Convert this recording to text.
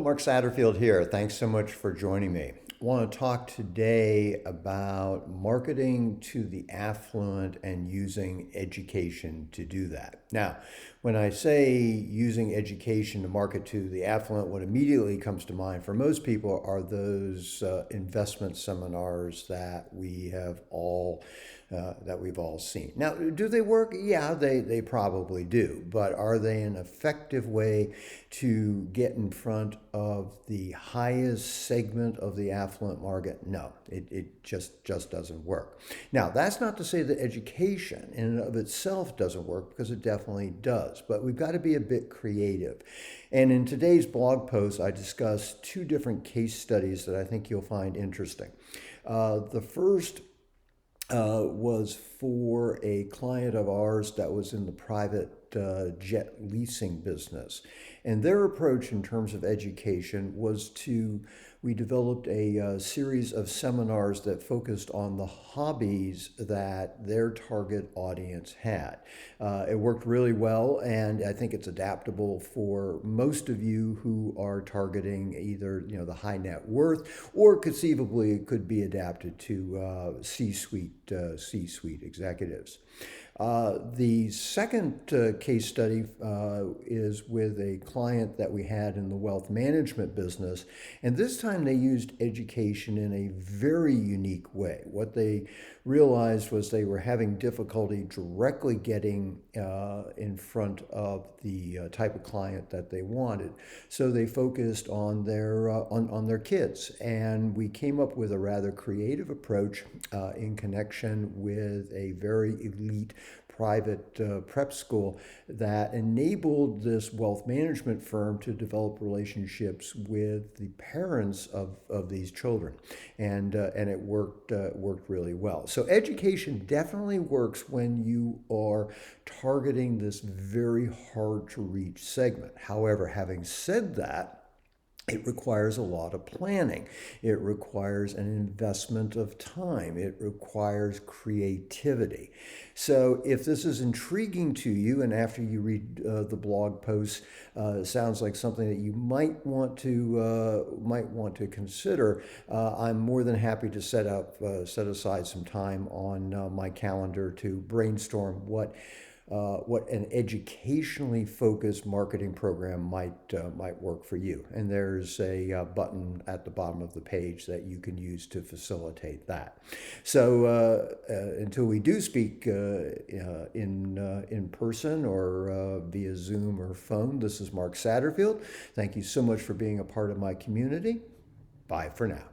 Mark Satterfield here. Thanks so much for joining me. I want to talk today about marketing to the affluent and using education to do that. Now, when I say using education to market to the affluent, what immediately comes to mind for most people are those investment seminars that we've all seen. Now, do they work? Yeah, they probably do. But are they an effective way to get in front of the highest segment of the affluent market? No, it just doesn't work. Now, that's not to say that education in and of itself doesn't work, because it definitely does. But we've got to be a bit creative. And in today's blog post, I discuss two different case studies that I think you'll find interesting. The first was for a client of ours that was in the private jet leasing business. And their approach in terms of education was we developed a series of seminars that focused on the hobbies that their target audience had. It worked really well, and I think it's adaptable for most of you who are targeting either the high net worth, or conceivably it could be adapted to C-suite executives. The second case study is with a client that we had in the wealth management business, and this time they used education in a very unique way. What they realized was they were having difficulty directly getting in front of the type of client that they wanted, so they focused on their kids, and we came up with a rather creative approach in connection with a very elite private prep school that enabled this wealth management firm to develop relationships with the parents of these children, and it worked really well. So education definitely works when you are targeting this very hard to reach segment. However, having said that, it requires a lot of planning. It requires an investment of time. It requires creativity. So if this is intriguing to you, and after you read the blog post, sounds like something that you might want to consider, I'm more than happy to set aside some time on my calendar to brainstorm what an educationally focused marketing program might work for you. And there's a button at the bottom of the page that you can use to facilitate that. So until we do speak in person or via Zoom or phone, this is Mark Satterfield. Thank you so much for being a part of my community. Bye for now.